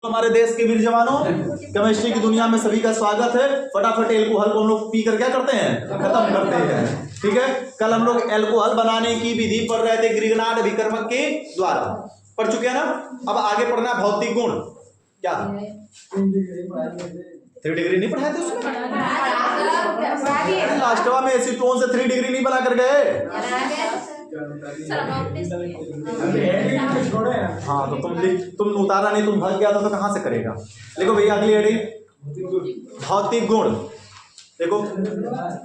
हमारे देश के वीर जवानों, केमिस्ट्री की दुनिया में सभी का स्वागत है। फटाफट एल्कोहल को हम लोग पी कर क्या करते हैं, खत्म करते हैं। ठीक है, कल हम लोग एल्कोहल बनाने की विधि पढ़ रहे थे ग्रिगनार्ड अभिकर्मक के द्वारा, पढ़ चुके हैं ना। अब आगे पढ़ना भौतिक गुण। क्या 3 डिग्री नहीं पढ़ाए थे उसमें? लास्टवा में एसीटोन से 3 डिग्री नहीं बना कर गए। हाँ तो तुम उतारा नहीं, तुम भाग गया था तो कहां से करेगा। देखो भैया अगली हेडिंग भौतिक गुण। देखो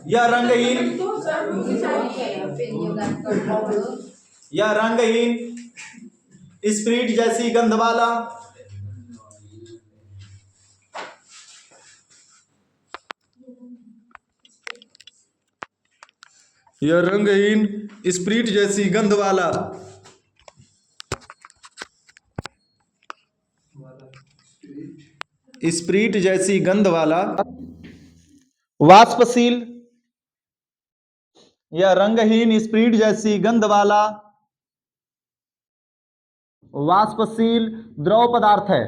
यह रंगहीन स्प्रीट जैसी गंध वाला यह रंगहीन स्प्रीट जैसी गंध वाला स्प्रीट जैसी गंध वाला वाष्पशील, यह रंगहीन स्प्रीट जैसी गंध वाला वाष्पशील द्रव पदार्थ है।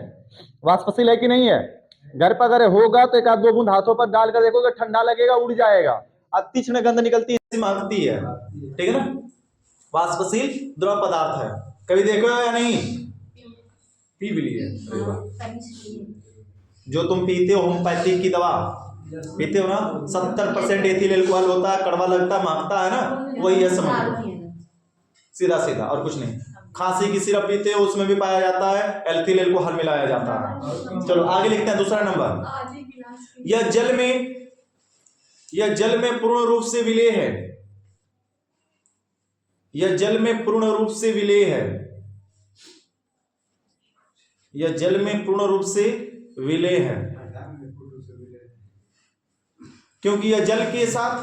वाष्पशील है कि नहीं है? घर पर अगर होगा तो एक आध दो बूंद हाथों पर डालकर देखोगे, ठंडा लगेगा, उड़ जाएगा। तीक्ष्ण गंध निकलती है, महकती है। ठीक है ना, वाष्पशील द्रव पदार्थ है। कभी देखो या नहीं? पी भी लिए जो तुम पीते हो होम्योपैथिक की दवा पीते हो ना, 70% एथिल एल्कोहल होता है, कड़वा लगता, महकता है ना, वही है, समझ लो, सीधा सीधा और कुछ नहीं। खांसी की सिरप पीते हो, उसमें भी पाया जाता है एथिल एल्कोहल मिलाया जाता है। चलो आगे लिखते हैं दूसरा नंबर। यह जल में पूर्ण रूप से विलेय है। यह जल में पूर्ण रूप से विलेय है। यह जल में पूर्ण रूप से विलेय है क्योंकि यह जल के साथ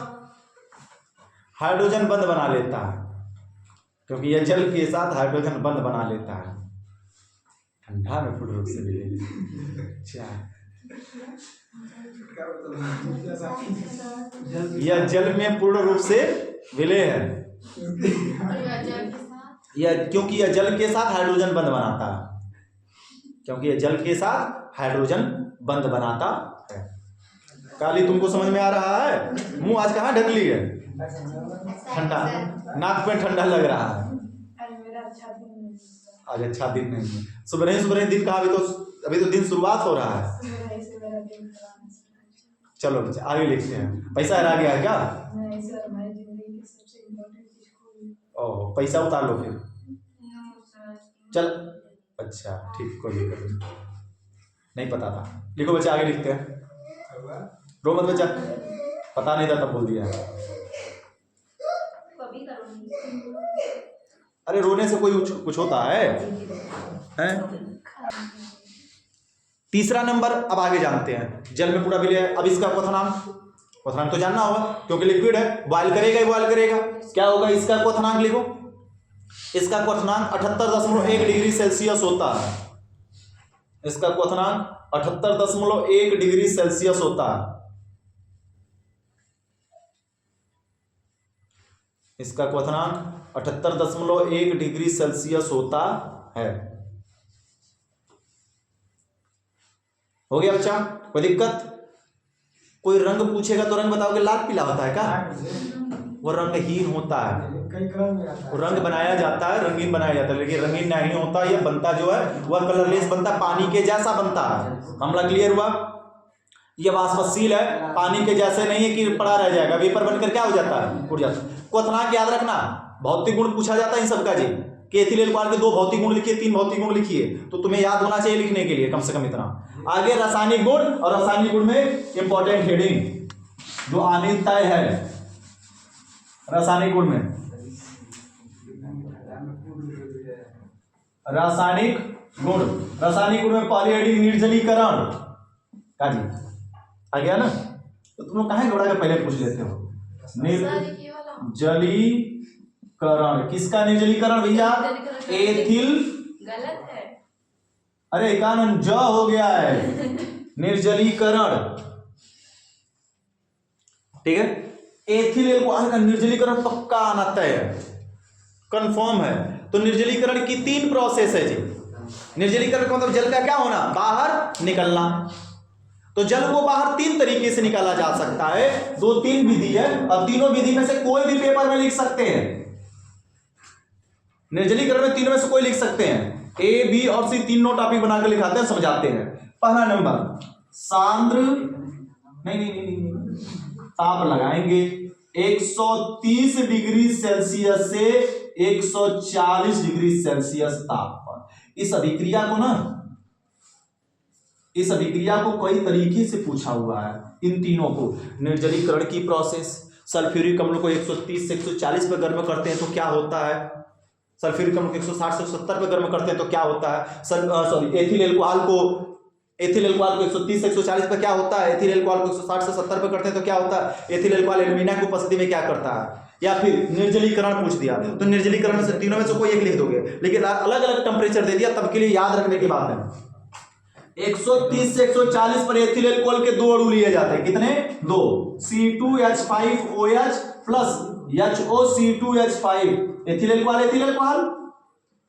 हाइड्रोजन बंध बना लेता है। क्योंकि यह जल के साथ हाइड्रोजन बंध बना लेता है। ठंडा में पूर्ण रूप से विलेय। यह जल में पूर्ण रूप से विलेय है क्योंकि यह जल के साथ हाइड्रोजन बंध बनाता है। क्योंकि यह जल के साथ हाइड्रोजन बंध बनाता है। काली तुमको समझ में आ रहा है? मुंह आज कहाँ ढक ली है? ठंडा, नाक पे ठंडा लग रहा है। आज अच्छा दिन नहीं है। सुबह दिन कहाँ, अभी तो दिन शुरुआत हो रहा है। चलो बच्चे आगे लिखते हैं। पैसा हरा गया है क्या? नहीं सर, हमारी जिंदगी की सबसे इम्पोर्टेंट चीज खोई। ओह, पैसा उतार लो फिर। चल अच्छा ठीक, कोई दिक्कत नहीं पता था। लिखो बच्चे आगे लिखते हैं। रो मत बच्चा, पता नहीं था तब बोल दिया। अरे रोने से कोई कुछ होता है? तीसरा नंबर अब आगे जानते हैं। जल में पूरा विलेय है। अब इसका क्वथनांक तो जानना होगा क्योंकि लिक्विड है, बॉयल करेगा ही बॉयल करेगा। क्या होगा इसका क्वथनांक? लिखो, इसका क्वथनांक 78.1 डिग्री सेल्सियस होता है। इसका क्वथनांक 78.1 डिग्री सेल्सियस होता है। इसका क्वथनांक 78.1 डिग्री सेल्सियस होता है। हो गया बच्चा? कोई दिक्कत? कोई रंग पूछेगा तो रंग बताओगे? लाल पीला होता है क्या? वो रंगहीन होता है। वो रंग बनाया जाता है, रंगीन बनाया जाता है, लेकिन रंगीन नहीं होता। यह बनता जो है वह कलरलेस बनता है, पानी के जैसा बनता है। मामला क्लियर हुआ? यह वाष्पशील है, पानी के जैसे नहीं है कि पड़ा रह जाएगा, वेपर बनकर क्या हो जाता है, उड़ जाता है। क्वथनांक याद रखना, भौतिक गुण पूछा जाता है इन सबका जी, कि एथिल एल्कोहल के 2 भौतिक गुण लिखिए, 3 भौतिक गुण लिखिए, तो तुम्हें याद होना चाहिए लिखने के लिए कम से कम इतना। आगे रासायनिक गुण, और रासायनिक गुण में इंपॉर्टेंट हेडिंग जो आनी तय है। रासायनिक गुण में रासायनिक गुण में पहली हेडिंग निर्जलीकरण का जी आ गया ना। तो तुम लोग कहाँ घबरा के पहले पूछ लेते हो? निर्जलीकरण, किसका निर्जलीकरण भैया? एथिल, गलत है। अरे कानून ज हो गया है, निर्जलीकरण। ठीक है, एथिल एल्कोहल का निर्जलीकरण पक्का आना तय है, कंफर्म है। तो निर्जलीकरण की 3 प्रोसेस है जी। निर्जलीकरण का मतलब जल का क्या होना, बाहर निकलना। तो जल को बाहर तीन तरीके से निकाला जा सकता है, दो तीन विधि है, और तीनों विधि में से कोई भी पेपर में लिख सकते हैं। निर्जलीकरण में तीनों में से कोई लिख सकते हैं, ए बी और सी तीनों टॉपिक बनाकर लिखाते हैं, समझाते हैं। पहला नंबर सांद्र, नहीं, ताप लगाएंगे 130 डिग्री सेल्सियस से 140 डिग्री सेल्सियस ताप पर। इस अभिक्रिया को कई तरीके से पूछा हुआ है। इन तीनों को, निर्जलीकरण की प्रोसेस, सल्फ्यूरिक अम्ल को 130 से 140 पे गर्म करते हैं तो क्या होता है, सल्फ्यूरिक अम्ल को 160 से 170 पे गर्म करते हैं तो क्या होता है, एथिल अल्कोहल को 130 से 140 पे क्या होता है, एथिल अल्कोहल को 160 से 70 पे करते हैं तो क्या होता है, एथिल अल्कोहल एल्यूमिना की उपस्थिति में क्या करता है। या फिर निर्जलीकरण पूछ दिया तो निर्जलीकरण में से तीनों में से कोई एक लिख दोगे, लेकिन अलग अलग टेम्परेचर दे दिया, तब के लिए याद रखने की बात है। 130 से 140 पर एथिल अल्कोहल के दो अणु लिए जाते हैं, कितने, दो, C2H5OH plus HOC2H5, ethyl alcohol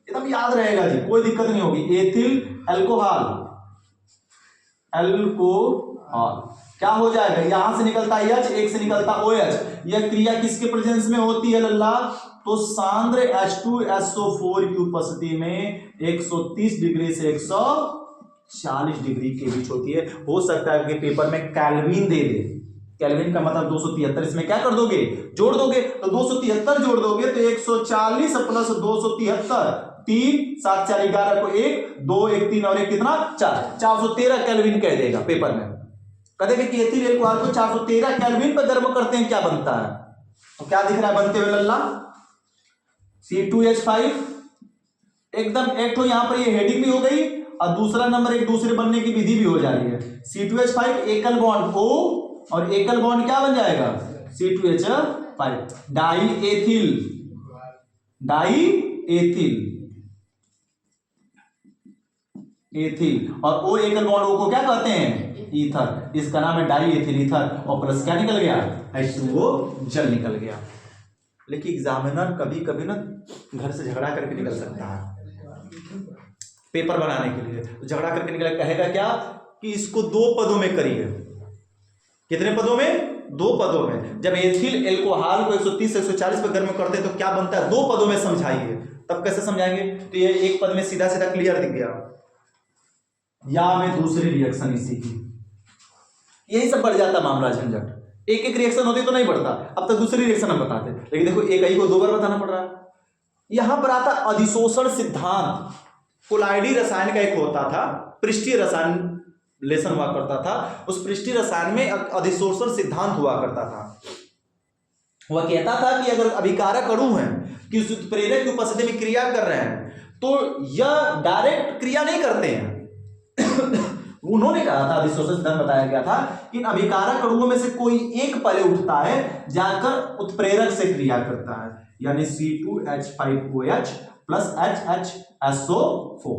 एकदम याद रहेगा जी, कोई दिक्कत नहीं होगी। एथिल अल्कोहल क्या हो जाएगा, यहां से निकलता है H, एक से निकलता OH। यह क्रिया किसके प्रेजेंस में होती है लल्ला, तो सांद्र H2SO4 की उपस्थिति में 130 डिग्री से 140 डिग्री के बीच होती है। हो सकता है कि पेपर में केल्विन दे दे, केल्विन का मतलब 273, इसमें क्या कर दोगे, जोड़ दोगे, तो 273 जोड़ दोगे तो 140 प्लस 273, 3 7 4 11 को 1 2 1 3 और 1 कितना 4, 413 केल्विन कह देगा पेपर में। कहेंगे कि एथिल अल्कोहल को 413 केल्विन पर गर्म करते हैं, क्या बनता है, तो क्या दिख रहा है बनते हुए लल्ला, C2H5 एकदम एक तो यहां पर ये हेडिंग भी हो गई, और दूसरा नंबर एक दूसरे बनने की विधि भी हो जा रही है। C2H5 एकल बॉन्ड O और एकल बॉन्ड क्या बन जाएगा, C2H5 डाई एथिल और O एकल बॉन्ड O को क्या कहते हैं, ईथर, इसका नाम है डाई एथिल ईथर, और प्लस क्या निकल गया, H2O जल निकल गया। लेकिन एग्जामिनर कभी कभी ना घर से झगड़ा करके निकल सकता है पेपर बनाने के लिए, तो झगड़ा करके निकल कहेगा क्या कि इसको दो पदों में करिए, कितने पदों में, दो पदों में। जब एथिल अल्कोहल को 130 से 140 पे गर्म करते हैं तो क्या बनता है, दो पदों में समझाइए। तब कैसे समझाएंगे, तो ये एक पद में सीधा सीधा क्लियर दिख गया, या में दूसरी रिएक्शन इसी की, यही सब बढ़ जाता मामला झंझट। एक एक रिएक्शन होती तो नहीं बढ़ता, अब तक दूसरी रिएक्शन हम बताते, लेकिन देखो एक ही को दो बार बताना पड़ रहा है। यहां पर आता अधिशोषण सिद्धांत, कोलाइडी रसायन का एक होता था, पृष्ठीय रसायन लेसन हुआ करता था, उस पृष्ठीय रसायन में अधिशोषण सिद्धांत हुआ करता था। वह कहता था कि अगर अभिकारक अणु है कि उस उत्प्रेरक की उपस्थिति में क्रिया कर रहे हैं तो यह डायरेक्ट क्रिया नहीं करते हैं। उन्होंने कहा था, अधिशोषण सिद्धांत बताया गया था कि अभिकारक अणुओं में से कोई एक पहले उठता है, जाकर उत्प्रेरक से क्रिया करता है, यानी C2H5OH प्लस HHSO4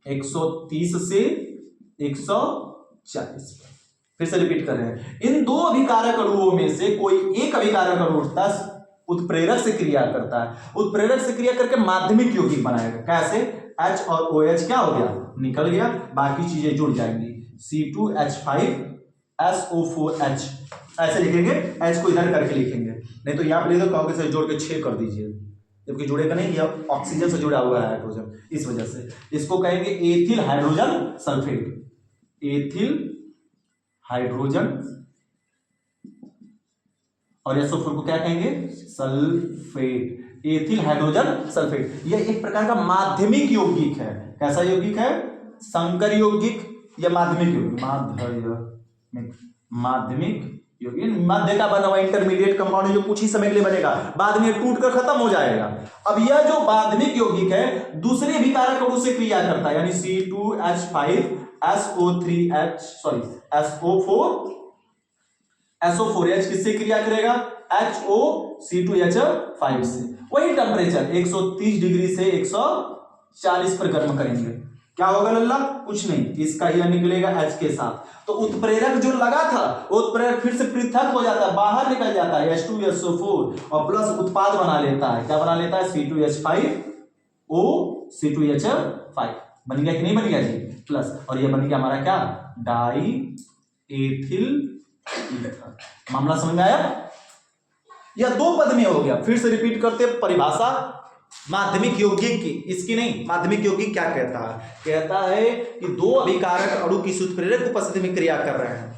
130 से 140। फिर से रिपीट कर रहे हैं, इन दो अभिकारक अणुओं में से कोई एक अभिकारक अणु उठता है, उत्प्रेरक से क्रिया करता है, उत्प्रेरक से क्रिया करके माध्यमिक यौगिक बनाएगा। कैसे, H और OH क्या हो गया, निकल गया, बाकी चीजें जुड़ जाएंगी, C2H5SO4H ऐसे लिखेंगे, H को इधर करके लिखेंगे, नहीं तो यहां पर लिख दो, कहोगे सर जोड़ के 6 कर दीजिए, जबकि जुड़ेगा नहीं, यह ऑक्सीजन से जुड़ा हुआ है हाइड्रोजन, इस वजह से इसको कहेंगे ethyl hydrogen sulphate, ethyl hydrogen, और SO4 को क्या कहेंगे, सल्फेट, एथिल हाइड्रोजन सल्फेट। यह एक प्रकार का माध्यमिक यौगिक है। कैसा यौगिक है, संकर यौगिक या माध्यमिक यौगिक, माध्यमिक यौगिक, मध्य का बना हुआ इंटरमीडिएट कंपाउंड जो कुछ ही समय के लिए बनेगा, बाद में टूट कर खत्म हो जाएगा। अब यह जो माध्यमिक यौगिक है दूसरे अभिकारक अणु से क्रिया करता है, यानी SO4H किससे क्रिया करेगा, HOC2H5 से। वही टेम्परेचर 130 डिग्री से 140 पर गर्म करेंगे, क्या होगा लल्ला, कुछ नहीं, इसका यह निकलेगा H के साथ, तो उत्प्रेरक जो लगा था उत्प्रेरक फिर से पृथक हो जाता है, बाहर निकल जाता है, H2SO4 और प्लस उत्पाद बना लेता है, क्या बना लेता है, C2H5O C2H5 बन गया कि नहीं बन गया जी, प्लस, और ये बन गया हमारा क्या, डाई एथिल ईथर। मामला समझ में आया? यह 2 पद में हो गया। फिर से रिपीट करते परिभाषा माध्यमिक यौगिक की, इसकी नहीं, माध्यमिक यौगिक क्या कहता है? कहता है कि 2 अभिकारक अणु किसी उत्प्रेरक उपस्थिति में क्रिया कर रहे हैं,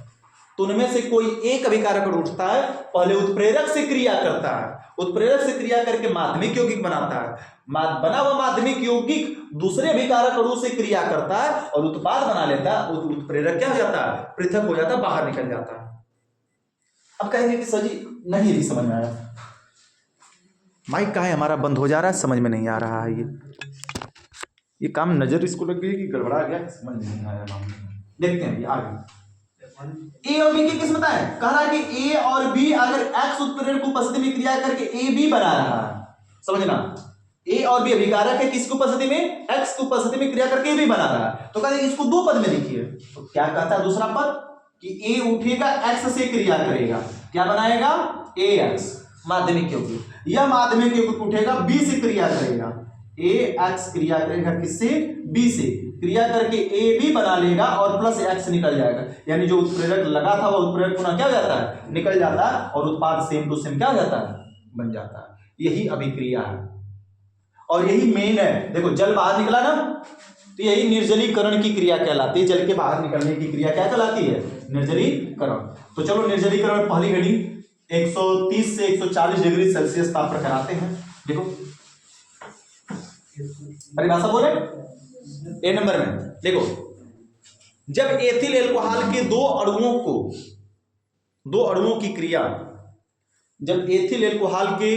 तो उनमें से कोई एक अभिकारक अणु उठता है, पहले उत्प्रेरक से क्रिया करता है, उत्प्रेरक से क्रिया करके माध्यमिक यौगिक बनाता है, बना हुआ माध्यमिक यौगिक दूसरे अभिकारक अणु से क्रिया करता है और उत्पाद बना लेता है, उत्प्रेरक क्या हो जाता है, पृथक हो जाता है, बाहर निकल जाता है। अब कहेंगे कि सर जी नहीं भी समझ में आया, माइक का है हमारा बंद हो जा रहा है, समझ में नहीं आ रहा है, ये काम नजर इसको लग गई कि गड़बड़ा गया, समझ में नहीं आया। देखते हैं आगे ए और बी की किस्मत है। कह रहा है कि ए और बी अगर एक्स उत्प्रेरक को उपस्थिति में क्रिया करके ए बी बना रहा है, समझना, ए और बी अभिकारक है किसकी उपस्थिति में, एक्स की उपस्थिति में क्रिया करके ए बी बना रहा है, तो कहते हैं इसको 2 पद में लिखिए। तो क्या कहता है दूसरा पद कि ए उठेगा एक्स से क्रिया करेगा, क्या बनाएगा, ए एक्स माध्यमिक यौगिक, यह माध्यमिक यौगिक उठेगा बी से क्रिया करेगा, ए एक्स क्रिया करेगा किससे, बी से, क्रिया करके ए बी बना लेगा और प्लस एक्स निकल जाएगा, यानी जो उत्प्रेरक लगा था वो उत्प्रेरक पुनः क्या हो जाता है, निकल जाता है, और उत्पाद सेम टू सेम क्या हो जाता है, बन जाता है। यही अभिक्रिया है और यही मेन है। देखो जल बाहर निकला ना, तो यही निर्जलीकरण की क्रिया कहलाती है। जल के बाहर निकलने की क्रिया क्या कहलाती है, निर्जलीकरण। तो चलो निर्जलीकरण पहली हेडिंग 130 से 140 डिग्री सेल्सियस ताप पर कराते हैं। देखो परिभाषा बोले ए नंबर में, देखो जब एथिल एल्कोहल के 2 अणुओं की क्रिया, जब एथिल एल्कोहल के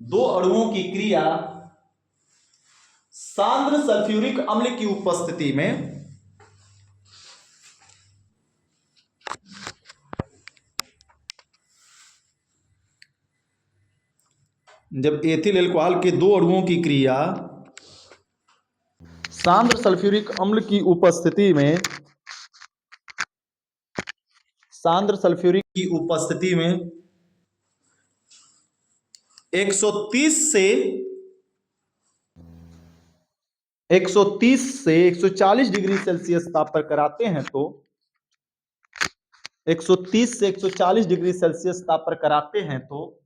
2 अणुओं की क्रिया सांद्र सल्फ्यूरिक अम्ल की उपस्थिति में, जब एथिल एल्कोहल के 2 अणुओं की क्रिया सांद्र सल्फ्यूरिक अम्ल की उपस्थिति में, सांद्र सल्फ्यूरिक की उपस्थिति में 130 से 140 डिग्री सेल्सियस ताप पर कराते हैं, तो 130 से 140 डिग्री सेल्सियस ताप पर कराते हैं तो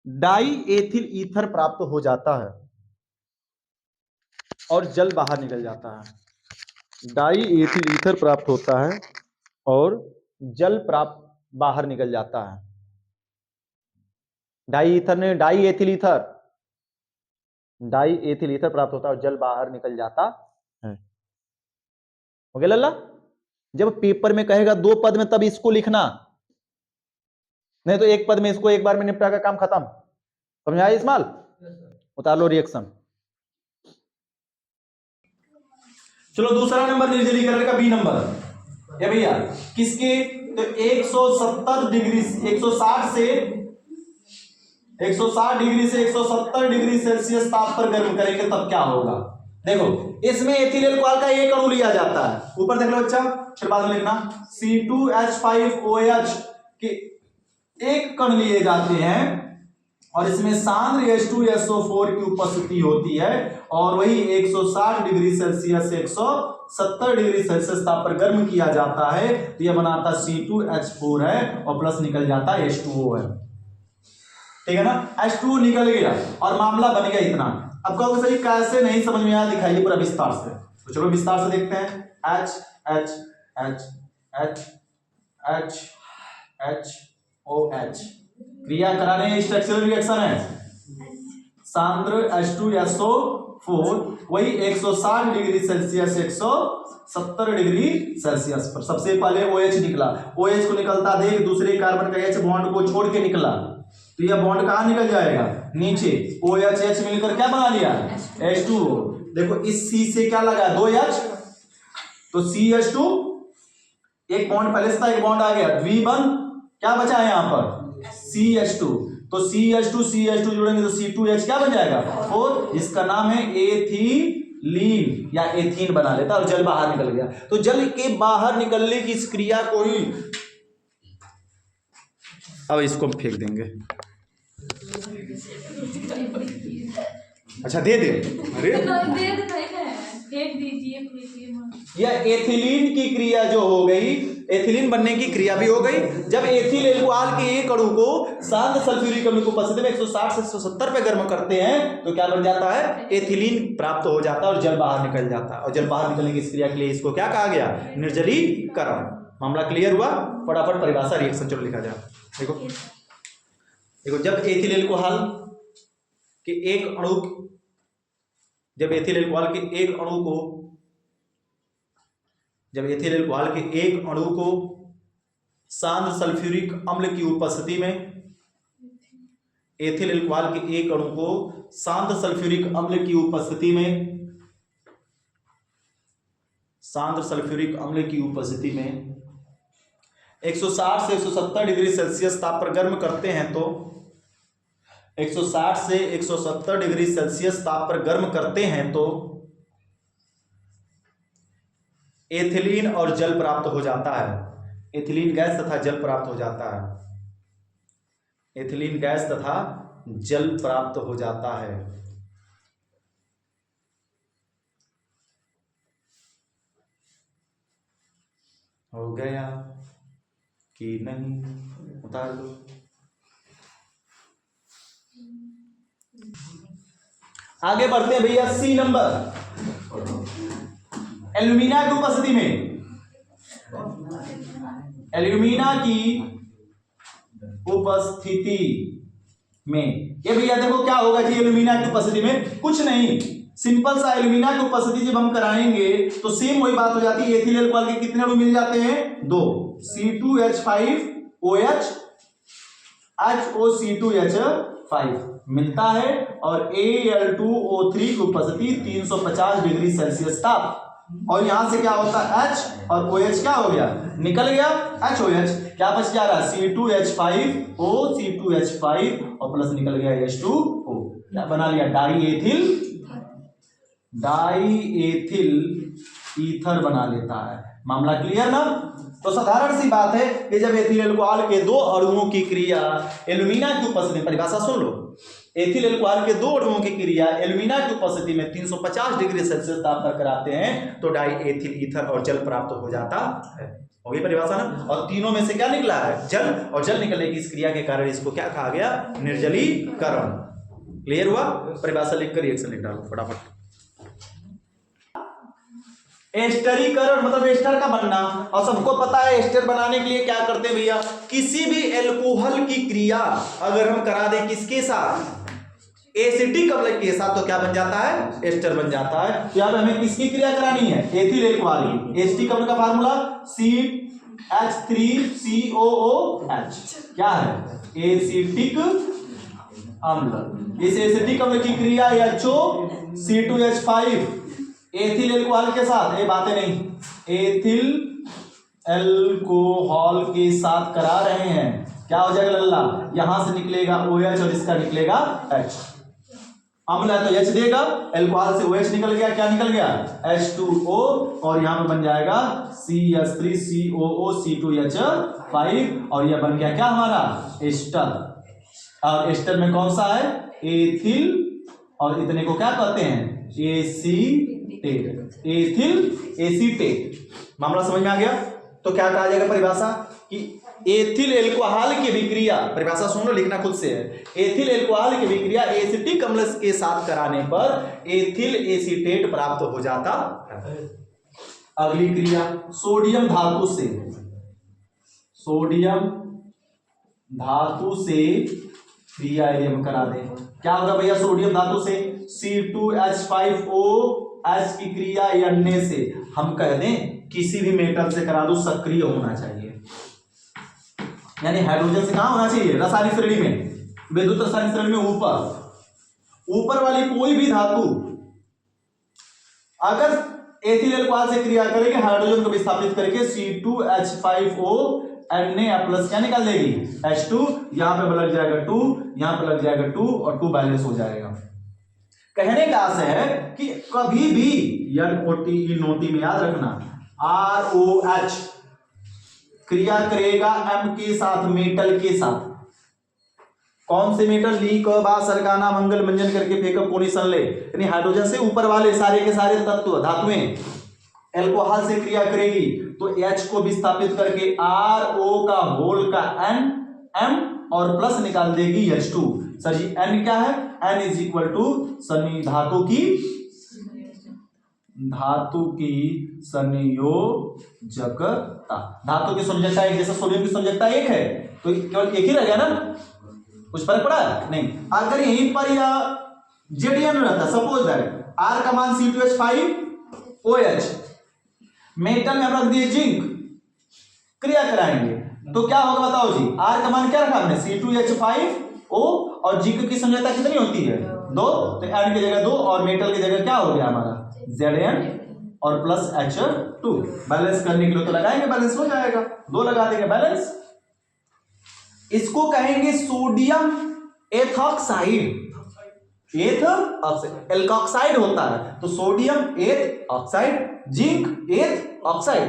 डाई एथिल ईथर प्राप्त हो जाता है और जल बाहर निकल जाता है। डाई एथिल ईथर प्राप्त होता है और जल प्राप्त बाहर निकल जाता है। डाई एथिल ईथर प्राप्त होता है और जल बाहर निकल जाता है। हो गया लल्ला? जब पेपर में कहेगा 2 पद में तब इसको लिखना, नहीं तो 1 पद में इसको एक बार में निपटा का काम खत्म। समझ आया इस्माइल? उतार लो रिएक्शन। चलो दूसरा नंबर निर्जलीकरण का बी नंबर है भैया, किसके, तो 160 डिग्री से 170 डिग्री सेल्सियस ताप पर गर्म करेंगे तब क्या होगा। देखो इसमें एथिल एल्कोहल का 1 अणु लिया जाता है, ऊपर देख लो बच्चा, फिर बाद में लिखना C2H5OH के 1 कण लिए जाते हैं और इसमें सांद्र H2SO4 की उपस्थिति होती है और वही 160 डिग्री सेल्सियस से 170 डिग्री सेल्सियस ताप पर गर्म किया जाता है, तो यह बनाता C2H4 है और प्लस निकल जाता H2O है। ठीक है ना, H2O निकल गया और मामला बन गया इतना। अब कहोगे सही कैसे नहीं समझ में आया, दिखाइए पूरा विस्तार से। तो चलो विस्तार से देखते हैं। H H H H H H O H क्रिया कराने स्ट्रक्चरल रिएक्शन है। सांद्र H2SO4 वही 160 डिग्री सेल्सियस 170 डिग्री सेल्सियस पर सबसे पहले OH निकला। OH को निकलता देख दूसरे कार्बन का H बॉन्ड को छोड़ के निकला, तो यह बॉन्ड कहां निकल जाएगा, नीचे। OH H मिलकर क्या बना लिया, H2O। देखो इस C से क्या लगा, 2H, तो CH2 एक बॉन्ड पहले से था, एक बॉन्ड आ गया, द्विबंध क्या बचा है यहां पर, CH2। तो CH2 जोड़ेंगे तो C2H क्या बन जाएगा, 4, जिसका नाम है एथिलीन या एथीन बना लेता और जल बाहर निकल गया। तो जल के बाहर निकलने की इस क्रिया को ही, अब इसको हम फेंक देंगे। अच्छा दे दे, अरे फेंक दीजिए। यह एथिलीन की क्रिया जो हो गई, एथिलीन बनने की क्रिया भी हो गई। जब एथिल एल्कोहल के एक अणु को शांत सल्फ्यूरिक अम्ल की उपस्थिति में 160 से 170 पे गर्म करते हैं तो क्या बन जाता है, एथिलीन प्राप्त हो जाता है और जल बाहर निकल जाता है। और जल बाहर निकलने की इस क्रिया के लिए इसको क्या कहा गया, निर्जलीकरण। मामला क्लियर हुआ? फटाफट परिभाषा रिएक्शन चलो लिखा जाए। देखो देखो, जब एथिल एल्कोहल के एक अणु, जब एथिल एल्कोहल के एक अणु को, जब एथिल एल्कोहल के एक अणु को शांत सल्फ्यूरिक अम्ल की उपस्थिति में, एथिल एल्कोहल के एक अणु को शांत सल्फ्यूरिक अम्ल की उपस्थिति में, शांत सल्फ्यूरिक अम्ल की उपस्थिति में 160 से 170 डिग्री सेल्सियस ताप पर गर्म करते हैं तो 160 से 170 डिग्री सेल्सियस ताप पर गर्म करते हैं तो एथिलीन और जल प्राप्त हो जाता है। एथिलीन गैस तथा जल प्राप्त हो जाता है। एथिलीन गैस तथा जल प्राप्त हो जाता है। हो गया कि नहीं? उतार दो। आगे बढ़ते हैं भैया, सी नंबर, एल्यूमिना की उपस्थिति में, एल्यूमिना की उपस्थिति में, ये भैया देखो क्या होगा जी, एल्यूमिना की उपस्थिति में कुछ नहीं, सिंपल सा एल्यूमिना की उपस्थिति जब हम कराएंगे तो सेम वही बात हो जाती है। एथिल एल्कोहल के कितने अणु मिल जाते हैं, 2, C2H5OH HOC2H5 मिलता है और Al2O3 की उपस्थिति 350 डिग्री सेल्सियस ताप, और यहां से क्या होता है H और OH क्या हो गया, निकल गया HOH, क्या बच जा रहा है C2H5O C2H5 और प्लस निकल गया H2O, क्या बना लिया, डाई एथिल ईथर बना लेता है। मामला क्लियर ना? तो साधारण सी बात है कि जब एथिल एल्कोहल के दो अणुओं की क्रिया एल्यूमिना की उपस्थिति में, परिभाषा सुन लो, एथिल एल्कोहल के दो अणुओं की क्रिया एल्यूमिना की उपस्थिति में 350 डिग्री सेल्सियस ताप पर कराते हैं तो डाई एथिल ईथर और जल प्राप्त हो जाता है। हो गई परिभाषा ना? और तीनों में से क्या निकला है, जल, और जल निकलने की इस क्रिया के कारण इसको क्या कहा गया, निर्जलीकरण। क्लियर हुआ? परिभाषा लिखकर रिएक्शन लिख डालो फटाफट। एस्टरीकरण मतलब एस्टर का बनना, और सबको पता है एस्टर बनाने के लिए क्या करते हैं भैया, किसी भी एल्कोहल की क्रिया अगर हम करा दें किसके साथ, एसिटिक अम्ल के साथ, तो क्या बन जाता है, एस्टर बन जाता है। तो यहां पे हमें किसकी क्रिया करानी है, एथिल एल्कोहल की। एसिटिक अम्ल का फार्मूला CH3COOH, क्या है, एसिटिक अम्ल। इस एसिटिक अम्ल की क्रिया HOC2H5 एथिल एल्कोहल के साथ, ये बातें नहीं, एथिल एल्कोहल के साथ करा रहे हैं, क्या हो जाएगा लल्ला, यहां से निकलेगा OH और इसका निकलेगा H। अम्ल है तो H देगा, एल्कोहल से OH निकल गया, क्या निकल गया, H2O, और यहां पे बन जाएगा CH3COOC2H5 और यह बन गया क्या हमारा, एस्टर। और एस्टर में कौन सा है, एथिल, और इतने को क्या कहते हैं, एसीटेट, एथिल एसीटेट। मामला समझ में आ गया? तो क्या कहा जाएगा परिभाषा कि एथिल एल्कोहल की विक्रिया, परिभाषा सुन लो, लिखना खुद से है, एथिल एल्कोहल की विक्रिया एसिटिक अम्ल के साथ कराने पर एथिल एसीटेट प्राप्त हो जाता है। अगली क्रिया सोडियम धातु से, सोडियम धातु से क्रिया यदि हम करा दें, क्या होगा भैया, सोडियम धातु से C2H5OH की क्रिया करने से हम कह दें किसी भी मेटल से करा दो सक्रिय होना चाहिए, यानी हाइड्रोजन से कहां होना चाहिए, रासायनिक श्रेणी में, विद्युत रासायनिक श्रेणी में ऊपर वाली कोई भी धातु अगर एथिल एल्कोहल से क्रिया करेगी, हाइड्रोजन को विस्थापित करके C2H5O Na प्लस क्या निकाल देगी, H2, यहां पे लग जाएगा 2, यहां पे लग जाएगा 2 और 2 बैलेंस हो जाएगा। कहने का आशय है कि कभी भी नोटी में याद रखना, ROH क्रिया करेगा M के साथ, मेटल के साथ, कौन से मेटल ली क बा सरकाना मंगल मंजन करके फेंकब कोनी सनले, यानी हाइड्रोजन से ऊपर वाले सारे के सारे तत्व धातुएं एल्कोहल से क्रिया करेगी तो H को विस्थापित करके RO का होल का N M और प्लस निकाल देगी H2। सर जी N क्या है? N इज इक्वल टू सनी धातु की संयोजकता। धातु की संयोजकता एक जैसे सोडियम की संयोजकता एक है तो केवल एक ही रह गया ना, कुछ फर्क पड़ा नहीं। अगर यहीं पर या जेडीएन रहता, सपोज दैट R का मान C2H5OH, मेटल में हम रख दिए जिंक, क्रिया कराएंगे तो क्या होगा बताओ जी। R का मान क्या रखा हमने C2H5O और जिंक की संयोजकता कितनी होती है 2, तो N की जगह 2 और मेटल की जगह क्या हो गया हमारा Zn और प्लस H2। बैलेंस करने के लिए तो लगाएंगे, बैलेंस हो जाएगा, 2 लगा देंगे बैलेंस। इसको कहेंगे सोडियम एथॉक्साइड। एल्कोक्साइड होता है तो सोडियम एथ ऑक्साइड, जिंक एथ ऑक्साइड।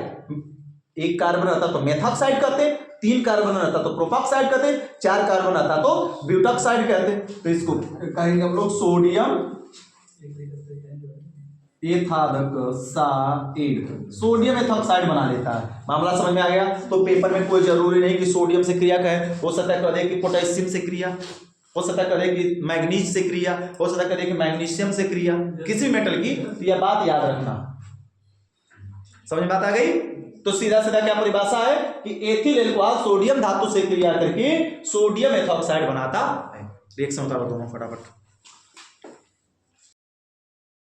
एक कार्बन रहता तो मेथॉक्साइड कहते, 3 कार्बन रहता तो प्रोपॉक्साइड कहते, 4 कार्बन रहता तो ब्यूटॉक्साइड कहते। तो इसको कहेंगे हम लोग सोडियम एथॉक्साइड। सोडियम एथॉक्साइड बना लेता है। मामला समझ में आ गया। तो पेपर में कोई जरूरी नहीं कि सोडियम से क्रिया कहे, हो सकता है कहे कि पोटेशियम से क्रिया, हो सकता है कहे कि मैग्नीज से क्रिया, हो सकता है कहे कि मैग्नीशियम से क्रिया, किसी मेटल की। तो यह बात याद रखना। समझ में बात आ गई। तो सीधा सीधा क्या परिभाषा है कि एथिल एल्कोहल सोडियम धातु से क्रिया करके सोडियम एथॉक्साइड बनाता है। रिएक्शन उतारो दोनों फटाफट।